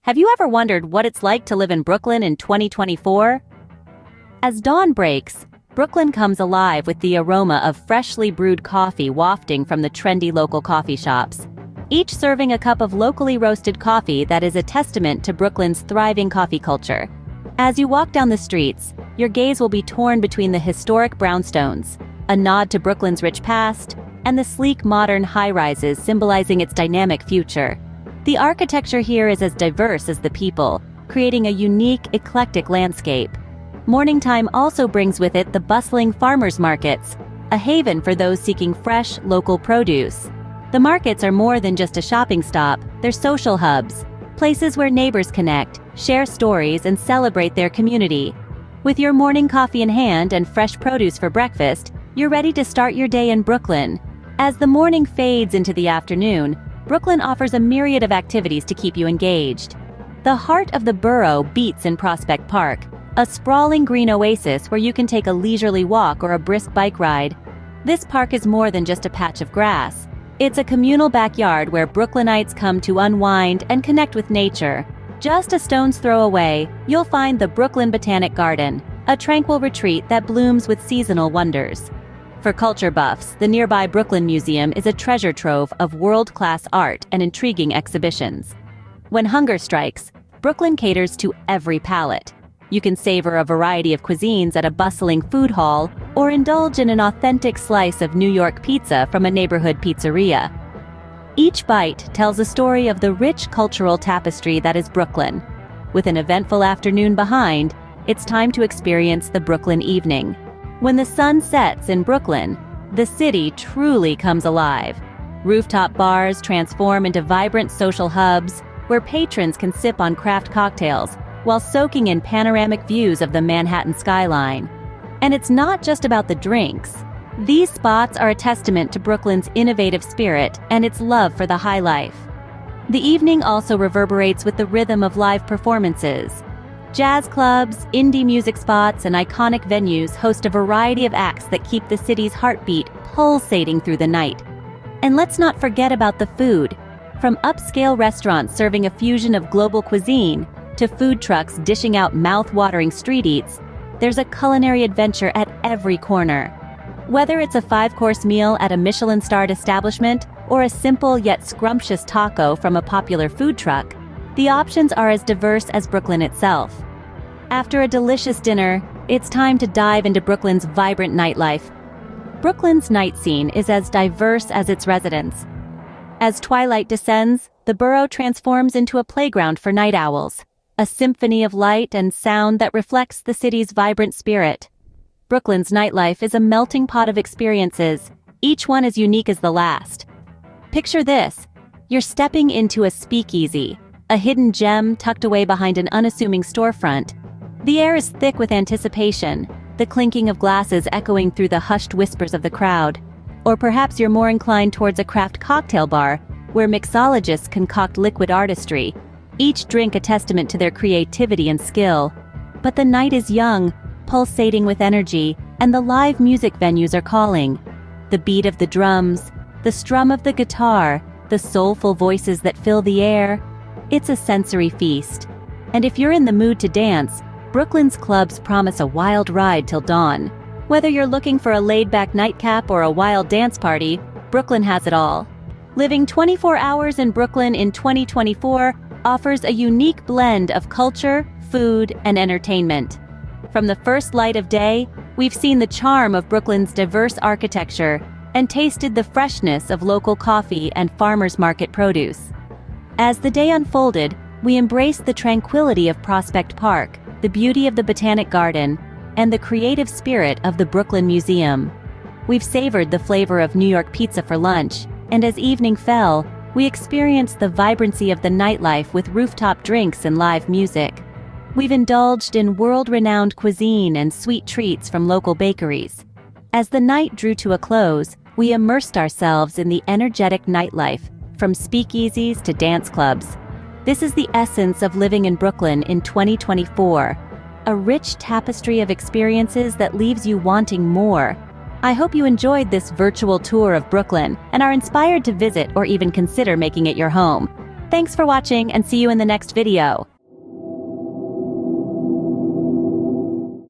Have you ever wondered what it's like to live in Brooklyn in 2024? As dawn breaks, Brooklyn comes alive with the aroma of freshly brewed coffee wafting from the trendy local coffee shops, each serving a cup of locally roasted coffee that is a testament to Brooklyn's thriving coffee culture. As you walk down the streets, your gaze will be torn between the historic brownstones, a nod to Brooklyn's rich past, and the sleek modern high-rises symbolizing its dynamic future. The architecture here is as diverse as the people, creating a unique, eclectic landscape. Morning time also brings with it the bustling farmers markets, a haven for those seeking fresh, local produce. The markets are more than just a shopping stop, they're social hubs, places where neighbors connect, share stories, and celebrate their community. With your morning coffee in hand and fresh produce for breakfast, you're ready to start your day in Brooklyn. As the morning fades into the afternoon, Brooklyn offers a myriad of activities to keep you engaged. The heart of the borough beats in Prospect Park, a sprawling green oasis where you can take a leisurely walk or a brisk bike ride. This park is more than just a patch of grass. It's a communal backyard where Brooklynites come to unwind and connect with nature. Just a stone's throw away, you'll find the Brooklyn Botanic Garden, a tranquil retreat that blooms with seasonal wonders. For culture buffs, the nearby Brooklyn Museum is a treasure trove of world-class art and intriguing exhibitions. When hunger strikes, Brooklyn caters to every palate. You can savor a variety of cuisines at a bustling food hall or indulge in an authentic slice of New York pizza from a neighborhood pizzeria. Each bite tells a story of the rich cultural tapestry that is Brooklyn. With an eventful afternoon behind, it's time to experience the Brooklyn evening. When the sun sets in Brooklyn, the city truly comes alive. Rooftop bars transform into vibrant social hubs where patrons can sip on craft cocktails while soaking in panoramic views of the Manhattan skyline. And it's not just about the drinks. These spots are a testament to Brooklyn's innovative spirit and its love for the high life. The evening also reverberates with the rhythm of live performances. Jazz clubs, indie music spots, and iconic venues host a variety of acts that keep the city's heartbeat pulsating through the night. And let's not forget about the food. From upscale restaurants serving a fusion of global cuisine to food trucks dishing out mouth-watering street eats, there's a culinary adventure at every corner. Whether it's a 5-course meal at a Michelin-starred establishment or a simple yet scrumptious taco from a popular food truck, the options are as diverse as Brooklyn itself. After a delicious dinner, it's time to dive into Brooklyn's vibrant nightlife. Brooklyn's night scene is as diverse as its residents. As twilight descends, the borough transforms into a playground for night owls, a symphony of light and sound that reflects the city's vibrant spirit. Brooklyn's nightlife is a melting pot of experiences, each one as unique as the last. Picture this: you're stepping into a speakeasy, a hidden gem tucked away behind an unassuming storefront. The air is thick with anticipation, the clinking of glasses echoing through the hushed whispers of the crowd. Or perhaps you're more inclined towards a craft cocktail bar, where mixologists concoct liquid artistry, each drink a testament to their creativity and skill. But the night is young, pulsating with energy, and the live music venues are calling. The beat of the drums, the strum of the guitar, the soulful voices that fill the air. It's a sensory feast. And if you're in the mood to dance, Brooklyn's clubs promise a wild ride till dawn. Whether you're looking for a laid-back nightcap or a wild dance party, Brooklyn has it all. Living 24 hours in Brooklyn in 2024 offers a unique blend of culture, food, and entertainment. From the first light of day, we've seen the charm of Brooklyn's diverse architecture and tasted the freshness of local coffee and farmers market produce. As the day unfolded, we embraced the tranquility of Prospect Park, the beauty of the Botanic Garden, and the creative spirit of the Brooklyn Museum. We've savored the flavor of New York pizza for lunch, and as evening fell, we experienced the vibrancy of the nightlife with rooftop drinks and live music. We've indulged in world-renowned cuisine and sweet treats from local bakeries. As the night drew to a close, we immersed ourselves in the energetic nightlife, from speakeasies to dance clubs. This is the essence of living in Brooklyn in 2024, a rich tapestry of experiences that leaves you wanting more. I hope you enjoyed this virtual tour of Brooklyn and are inspired to visit or even consider making it your home. Thanks for watching and see you in the next video.